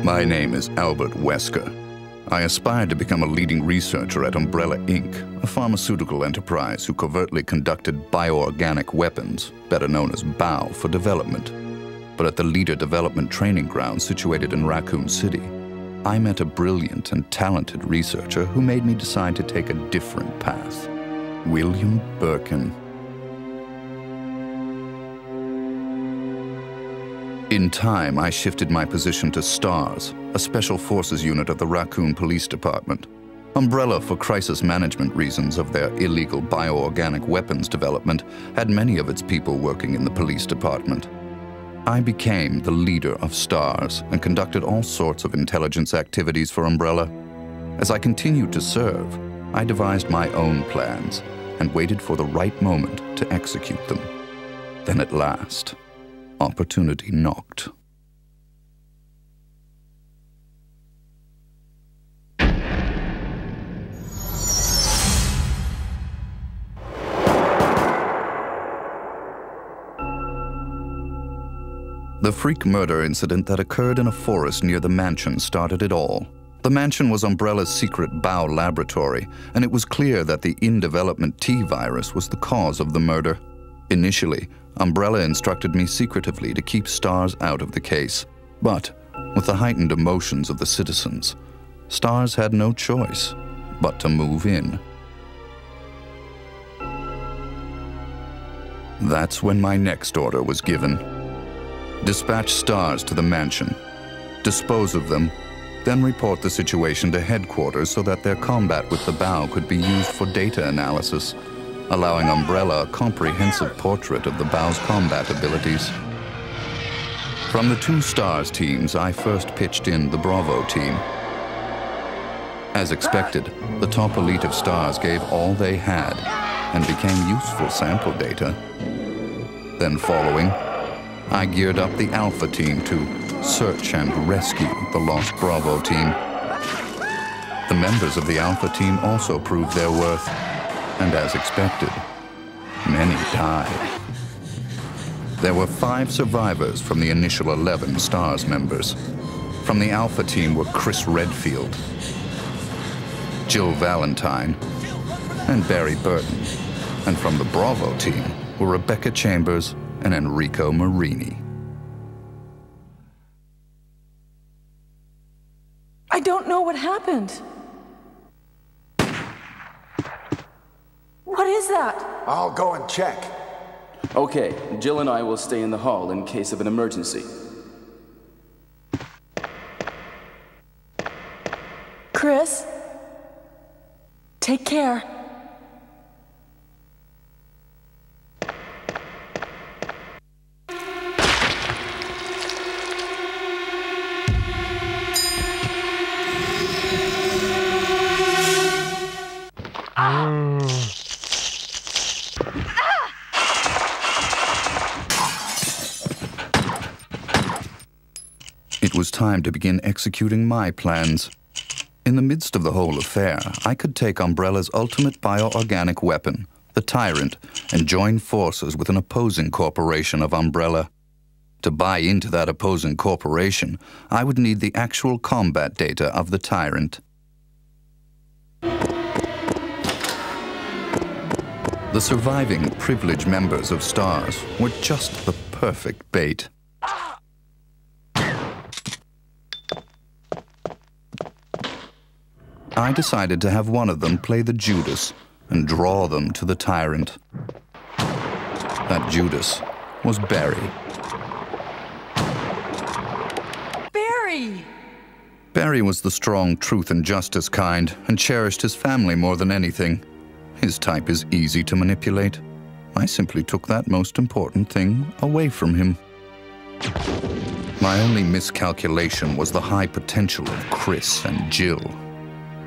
My name is Albert Wesker. I aspired to become a leading researcher at Umbrella Inc., a pharmaceutical enterprise who covertly conducted bioorganic weapons, better known as BOW, for development. But at the Leader Development Training Ground situated in Raccoon City, I met a brilliant and talented researcher who made me decide to take a different path. William Birkin. In time, I shifted my position to STARS, a special forces unit of the Raccoon Police Department. Umbrella, for crisis management reasons of their illegal bioorganic weapons development, had many of its people working in the police department. I became the leader of STARS and conducted all sorts of intelligence activities for Umbrella. As I continued to serve, I devised my own plans and waited for the right moment to execute them. Then at last, opportunity knocked. The freak murder incident that occurred in a forest near the mansion started it all. The mansion was Umbrella's secret BOW laboratory, and it was clear that the in-development T virus was the cause of the murder. Initially, Umbrella instructed me secretively to keep STARS out of the case. But, with the heightened emotions of the citizens, STARS had no choice but to move in. That's when my next order was given. Dispatch STARS to the mansion, dispose of them, then report the situation to headquarters so that their combat with the BOW could be used for data analysis, allowing Umbrella a comprehensive portrait of the BOW's combat abilities. From the two STARS teams, I first pitched in the Bravo team. As expected, the top elite of STARS gave all they had and became useful sample data. Then following, I geared up the Alpha team to search and rescue the lost Bravo team. The members of the Alpha team also proved their worth, and as expected, many died. There were 5 survivors from the initial 11 STARS members. From the Alpha team were Chris Redfield, Jill Valentine, and Barry Burton. And from the Bravo team were Rebecca Chambers and Enrico Marini. I don't know what happened. What is that? I'll go and check. Okay, Jill and I will stay in the hall in case of an emergency. Chris, take care. It was time to begin executing my plans. In the midst of the whole affair, I could take Umbrella's ultimate bioorganic weapon, the Tyrant, and join forces with an opposing corporation of Umbrella. To buy into that opposing corporation, I would need the actual combat data of the Tyrant. The surviving privileged members of STARS were just the perfect bait. I decided to have one of them play the Judas and draw them to the Tyrant. That Judas was Barry. Barry! Barry was the strong truth and justice kind and cherished his family more than anything. His type is easy to manipulate. I simply took that most important thing away from him. My only miscalculation was the high potential of Chris and Jill.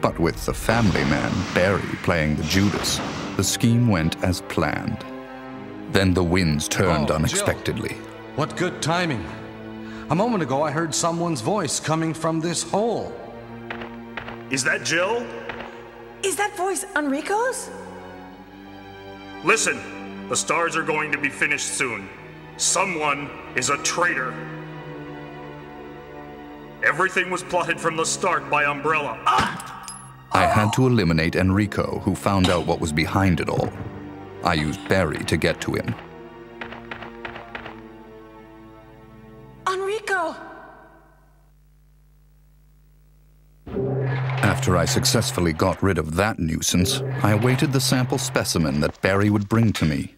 But with the family man, Barry, playing the Judas, the scheme went as planned. Then the winds turned unexpectedly. Jill. What good timing. A moment ago, I heard someone's voice coming from this hole. Is that Jill? Is that voice Enrico's? Listen, the STARS are going to be finished soon. Someone is a traitor. Everything was plotted from the start by Umbrella. I had to eliminate Enrico, who found out what was behind it all. I used Barry to get to him. Enrico! After I successfully got rid of that nuisance, I awaited the sample specimen that Barry would bring to me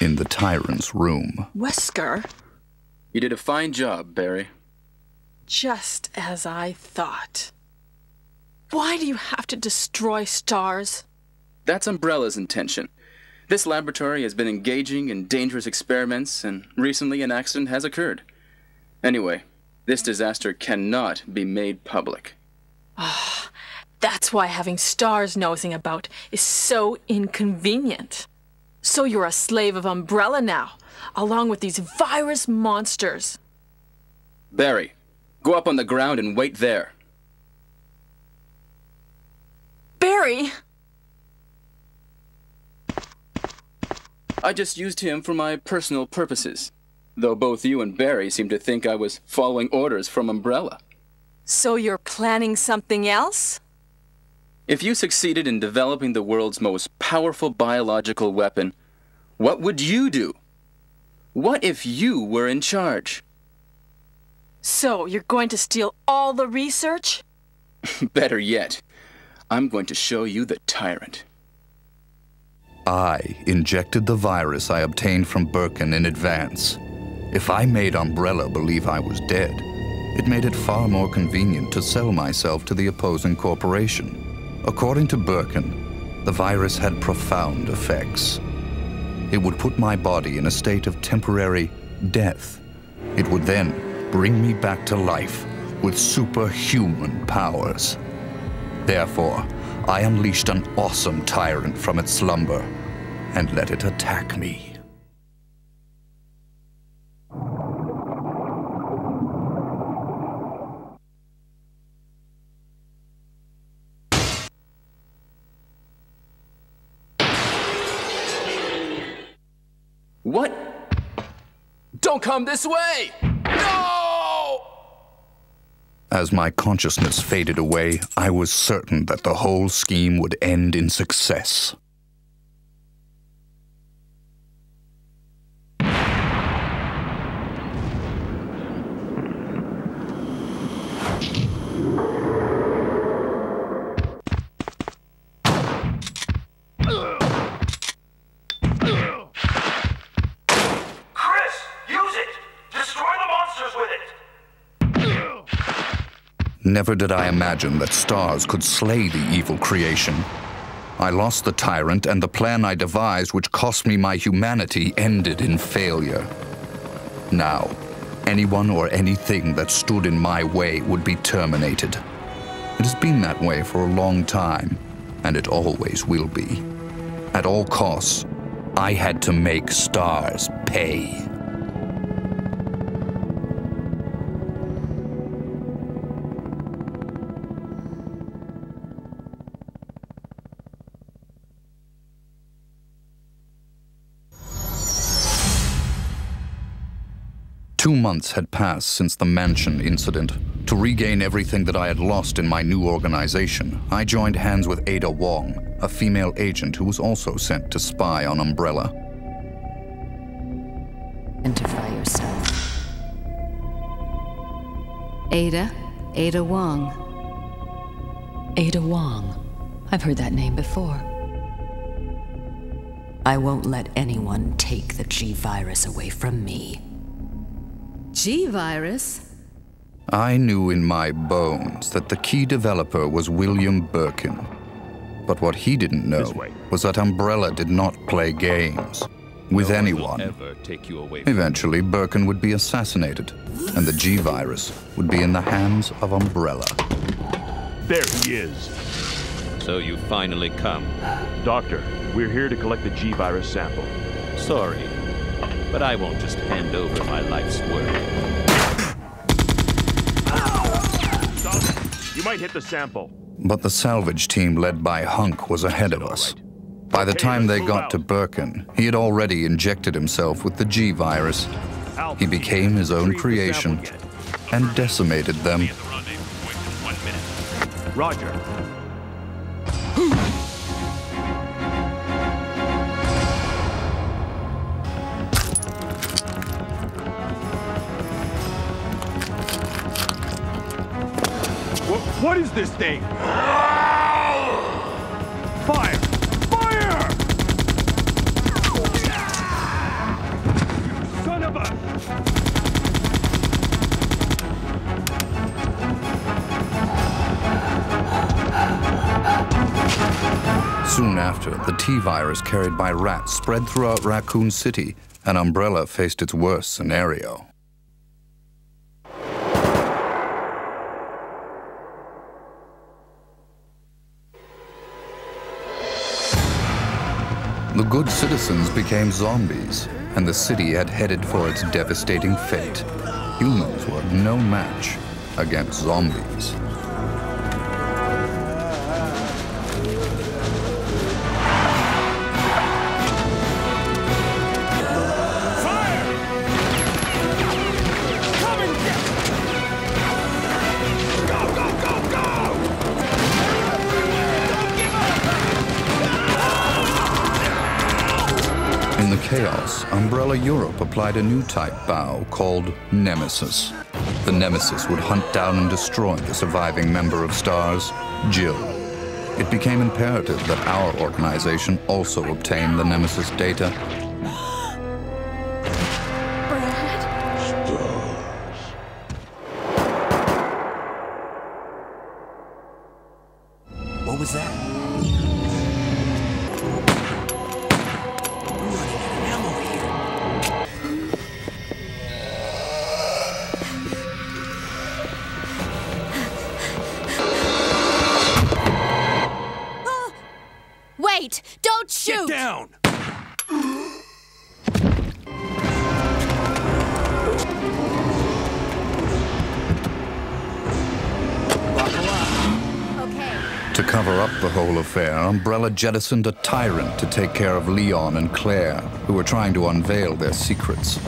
in the Tyrant's room. Wesker? You did a fine job, Barry. Just as I thought. Why do you have to destroy stars? That's Umbrella's intention. This laboratory has been engaging in dangerous experiments, and recently an accident has occurred. Anyway, this disaster cannot be made public. That's why having stars nosing about is so inconvenient. So you're a slave of Umbrella now, along with these virus monsters. Barry, go up on the ground and wait there. Barry! I just used him for my personal purposes, though both you and Barry seem to think I was following orders from Umbrella. So you're planning something else? If you succeeded in developing the world's most powerful biological weapon, what would you do? What if you were in charge? So you're going to steal all the research? Better yet, I'm going to show you the Tyrant. I injected the virus I obtained from Birkin in advance. If I made Umbrella believe I was dead, it made it far more convenient to sell myself to the opposing corporation. According to Birkin, the virus had profound effects. It would put my body in a state of temporary death. It would then bring me back to life with superhuman powers. Therefore, I unleashed an awesome tyrant from its slumber and let it attack me. What? Don't come this way! No! As my consciousness faded away, I was certain that the whole scheme would end in success. Never did I imagine that stars could slay the evil creation. I lost the tyrant, and the plan I devised, which cost me my humanity, ended in failure. Now, anyone or anything that stood in my way would be terminated. It has been that way for a long time, and it always will be. At all costs, I had to make stars pay. Two months had passed since the mansion incident. To regain everything that I had lost in my new organization, I joined hands with Ada Wong, a female agent who was also sent to spy on Umbrella. Identify yourself. Ada Wong. Ada Wong. I've heard that name before. I won't let anyone take the G-Virus away from me. G-Virus? I knew in my bones that the key developer was William Birkin. But what he didn't know was that Umbrella did not play games with anyone. Eventually, Birkin would be assassinated, and the G-Virus would be in the hands of Umbrella. There he is. So you finally come. Doctor, we're here to collect the G-Virus sample. Sorry, but I won't just hand over my life's work. Doctor, you might hit the sample. But the salvage team led by Hunk was ahead of us. By the time they got to Birkin, he had already injected himself with the G-Virus. He became his own creation and decimated them Roger. What is this thing? Fire! Fire! Son of a... Soon after, the T-virus carried by rats spread throughout Raccoon City, and Umbrella faced its worst scenario. The good citizens became zombies, and the city had headed for its devastating fate. Humans were no match against zombies. In the chaos, Umbrella Europe applied a new type bow called Nemesis. The Nemesis would hunt down and destroy the surviving member of STARS, Jill. It became imperative that our organization also obtain the Nemesis data. What was that? Wait! Don't shoot! Get down! To cover up the whole affair, Umbrella jettisoned a tyrant to take care of Leon and Claire, who were trying to unveil their secrets.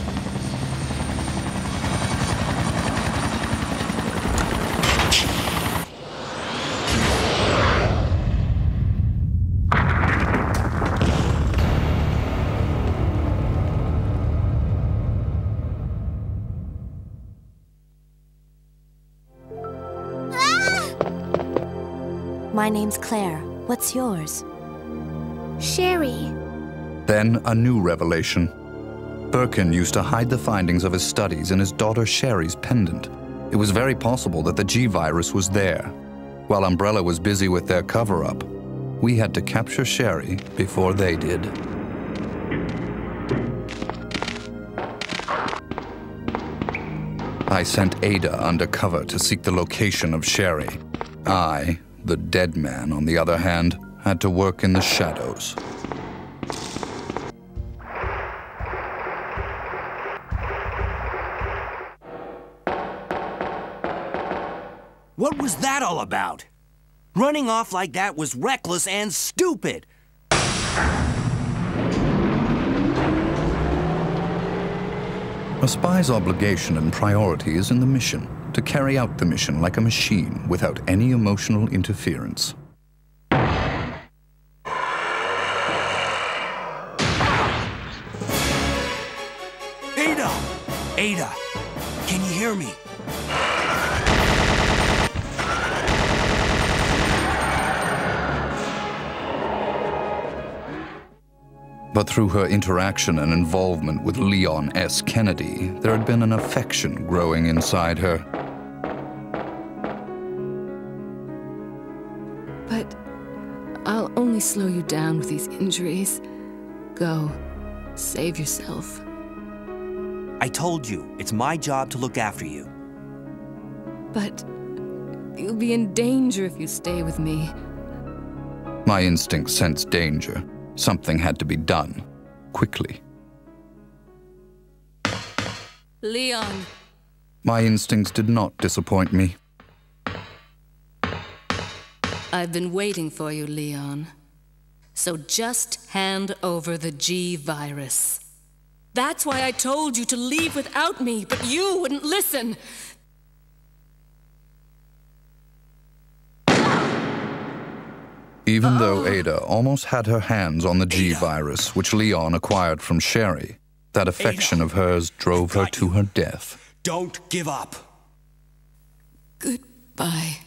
My name's Claire. What's yours? Sherry. Then a new revelation. Birkin used to hide the findings of his studies in his daughter Sherry's pendant. It was very possible that the G-virus was there. While Umbrella was busy with their cover-up, we had to capture Sherry before they did. I sent Ada undercover to seek the location of Sherry. I, the dead man, on the other hand, had to work in the shadows. What was that all about? Running off like that was reckless and stupid. A spy's obligation and priority is in the mission, to carry out the mission like a machine without any emotional interference. Ada! Ada! Can you hear me? But through her interaction and involvement with Leon S. Kennedy, there had been an affection growing inside her. But I'll only slow you down with these injuries. Go. Save yourself. I told you, it's my job to look after you. But you'll be in danger if you stay with me. My instinct sensed danger. Something had to be done, quickly. Leon. My instincts did not disappoint me. I've been waiting for you, Leon. So just hand over the G-virus. That's why I told you to leave without me, but you wouldn't listen. Even though Ada almost had her hands on the G-Virus, which Leon acquired from Sherry, that affection of hers drove her to her death. Don't give up. Goodbye.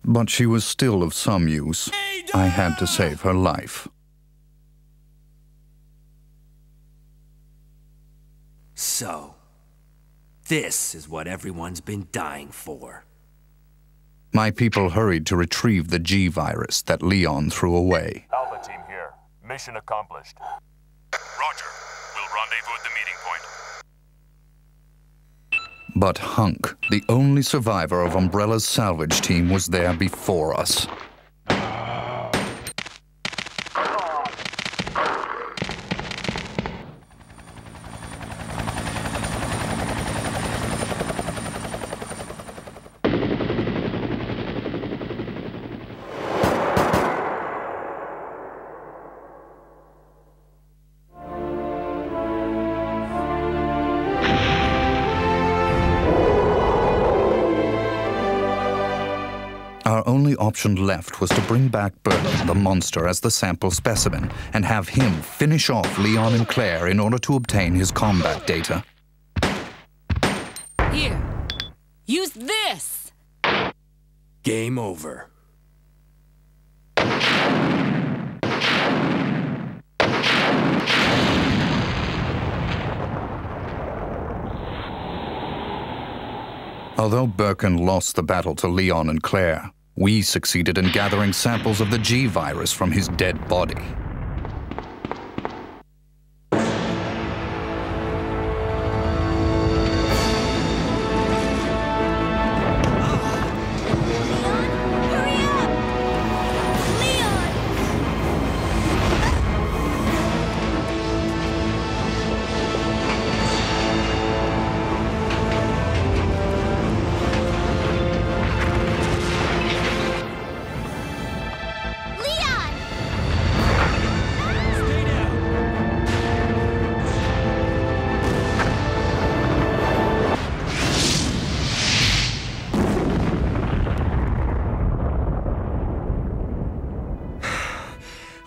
But she was still of some use. I had to save her life. So, this is what everyone's been dying for. My people hurried to retrieve the G-Virus that Leon threw away. Alpha team here. Mission accomplished. Roger. We'll rendezvous at the meeting point. But Hunk, the only survivor of Umbrella's salvage team, was there before us. Our only option left was to bring back Birkin, the monster, as the sample specimen, and have him finish off Leon and Claire in order to obtain his combat data. Here. Use this! Game over. Although Birkin lost the battle to Leon and Claire, we succeeded in gathering samples of the G-Virus from his dead body.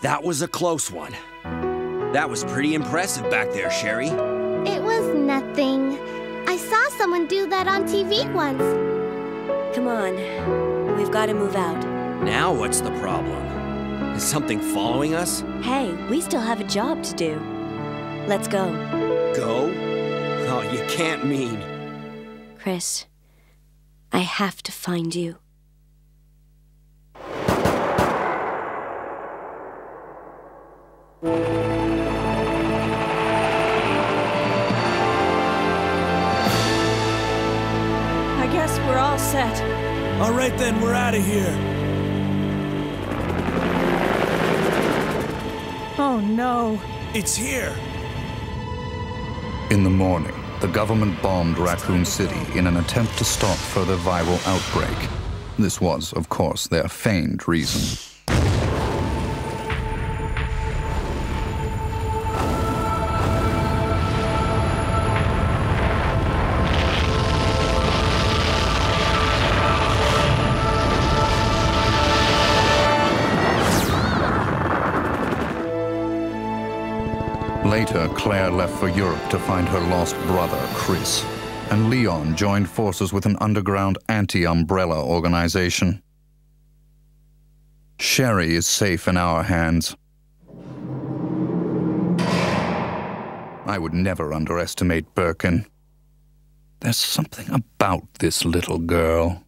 That was a close one. That was pretty impressive back there, Sherry. It was nothing. I saw someone do that on TV once. Come on. We've got to move out. Now what's the problem? Is something following us? Hey, we still have a job to do. Let's go. Go? Oh, you can't mean... Chris, I have to find you. I guess we're all set. All right then, we're out of here. Oh no. It's here. In the morning, the government bombed Raccoon City in an attempt to stop further viral outbreak. This was, of course, their feigned reason. Later, Claire left for Europe to find her lost brother, Chris, and Leon joined forces with an underground anti-Umbrella organization. Sherry is safe in our hands. I would never underestimate Birkin. There's something about this little girl.